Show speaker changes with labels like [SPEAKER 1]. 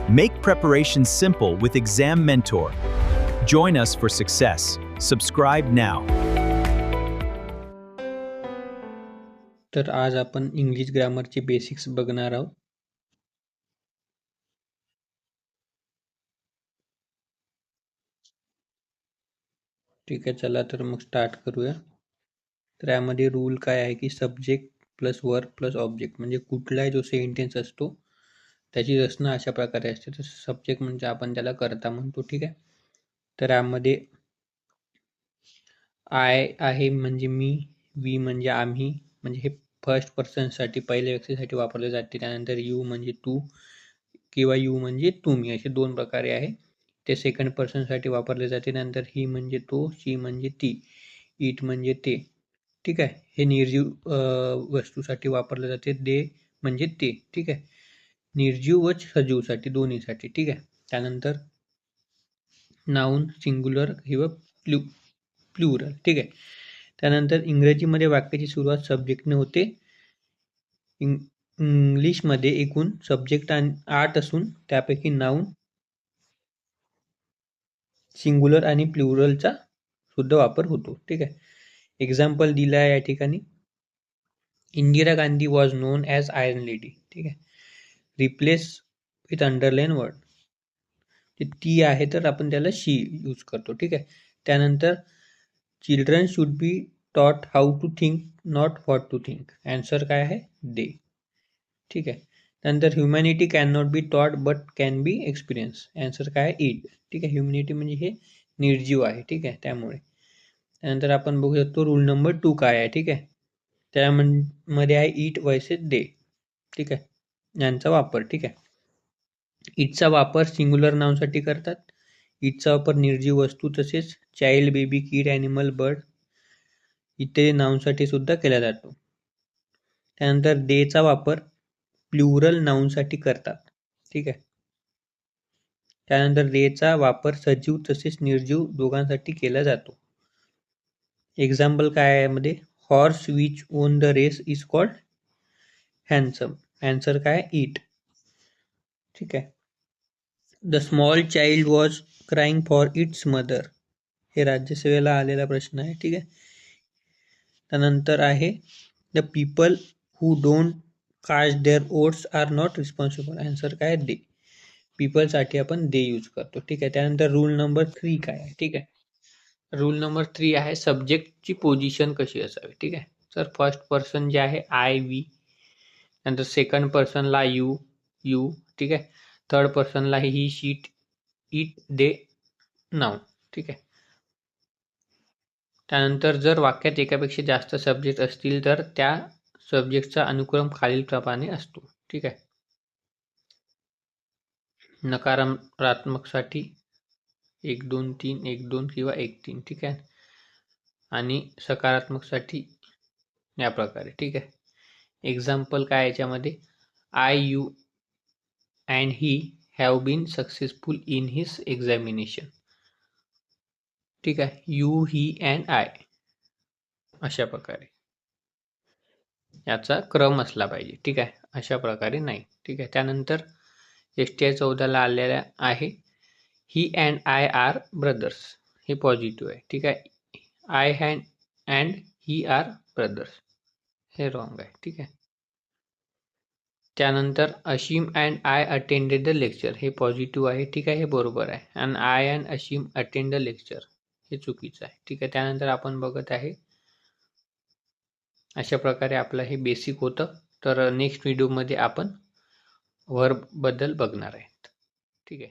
[SPEAKER 1] Make preparation simple with Exam Mentor. Join us for success. Subscribe now.
[SPEAKER 2] तर आज आपण English ग्रामरचे basics बघणार आहोत. ठीक आहे, चला तर मग स्टार्ट करूया. तर यामध्ये रूल काय आहे की subject plus verb plus object म्हणजे कुठलाही जो सेंटेन्स असतो त्याची रचना अशा प्रकारे असते. तर सब्जेक्ट म्हणजे आपण त्याला कर्ता म्हणतो. ठीक आहे, तर यामध्ये आय आहे म्हणजे मी, वी म्हणजे आम्ही, म्हणजे हे फर्स्ट पर्सनसाठी पहिल्या व्यक्तीसाठी वापरले जाते. त्यानंतर यू म्हणजे तू किंवा यू म्हणजे तुम्ही, असे दोन प्रकारे आहे. ते सेकंड पर्सनसाठी वापरले जाते. नंतर ही म्हणजे तो, शी म्हणजे ती, इट म्हणजे ते. ठीक आहे, हे निर्जीव वस्तूसाठी वापरले जाते. दे म्हणजे ते. ठीक आहे, निर्जीव व सजीवसाठी दोन्हीसाठी. ठीक आहे, त्यानंतर नाऊन सिंग्युलर किंवा प्लुरल. ठीक आहे, त्यानंतर इंग्रजीमध्ये वाक्याची सुरुवात सब्जेक्टने होते. इंग्लिशमध्ये एकूण सब्जेक्ट 8 असून त्यापैकी नाऊन सिंग्युलर आणि प्लुरलचा सुद्धा वापर होतो. ठीक आहे, एक्झाम्पल दिला आहे या ठिकाणी. Indira Gandhi was non as iron lady. ठीक आहे, रिप्लेस विथ अंडरलाईन वर्ड. ती आहे तर आपण त्याला शी यूज करतो. ठीक आहे, त्यानंतर children should be taught how to think not what to think. Answer काय आहे? दे. ठीक आहे, त्यानंतर humanity can not be taught but can be experience. Answer काय आहे? इट. ठीक आहे, ह्युमॅनिटी म्हणजे हे निर्जीव आहे. ठीक आहे, त्यामुळे. त्यानंतर आपण बघू शकतो रूल नंबर 2 काय आहे. ठीक आहे, त्यामध्ये आहे इट वर्सेस दे. ठीक आहे, यांचा वापर. ठीक आहे, इटचा वापर सिंग्युलर नाऊनसाठी करतात. इटचा वापर निर्जीव वस्तू तसेच चाइल्ड, बेबी, किड, ॲनिमल, बर्ड इत्यादी नाऊनसाठी सुद्धा केला जातो. त्यानंतर देचा वापर प्लुरल नाऊनसाठी करतात. ठीक आहे, त्यानंतर देचा वापर सजीव तसेच निर्जीव दोघांसाठी केला जातो. एक्झाम्पल काय आहे यामध्ये? Horse which won the race is called handsome. Answer काय? इट. ठीक आहे, the small child was crying for its mother. हे राज्यसेवेला आलेला प्रश्न आहे. ठीक आहे, त्यानंतर आहे the people who don't cast their votes are not responsible. Answer काय? दे. पीपलसाठी आपण दे यूज करतो. ठीक आहे, त्यानंतर रूल नंबर 3 काय आहे? ठीक आहे, रूल नंबर 3 आहे सब्जेक्टची पोझिशन कशी असावी. ठीक आहे, तर फर्स्ट पर्सन जे आहे आय, वी, नंतर सेकंड पर्सनला यू, यू. ठीक आहे, थर्ड पर्सनला he, she, it, they, noun. ठीक आहे, त्यानंतर जर वाक्यात एकापेक्षा जास्त सब्जेक्ट असतील तर त्या सब्जेक्टचा अनुक्रम खालीलप्रमाणे असतो. ठीक आहे, नकारात्मकसाठी 1 2 3 1 2 किंवा 1 3. ठीक आहे, आणि सकारात्मकसाठी या प्रकारे. ठीक आहे, एक्झाम्पल काय याच्यामध्ये? I, you and he have been successful in his examination. ठीक आहे, यू, ही अँड आय अशा प्रकारे याचा क्रम असला पाहिजे. ठीक आहे, अशा प्रकारे नाही. ठीक आहे, त्यानंतर STI 14ला आलेल्या आहे he and I are brothers. हे पॉझिटिव्ह आहे. ठीक आहे, I and he are brothers हे रॉंग आहे. ठीक आहे, त्यानंतर Asheem and I attended the lecture हे पॉझिटिव्ह आहे. ठीक आहे, हे बरोबर आहे. आणि I and Asheem attend the lecture हे चुकीचं आहे. ठीक आहे, त्यानंतर आपण बघत आहे अशा प्रकारे आपलं हे बेसिक होतं. तर नेक्स्ट व्हिडिओमध्ये आपण वर्बबद्दल बघणार आहेत. ठीक आहे.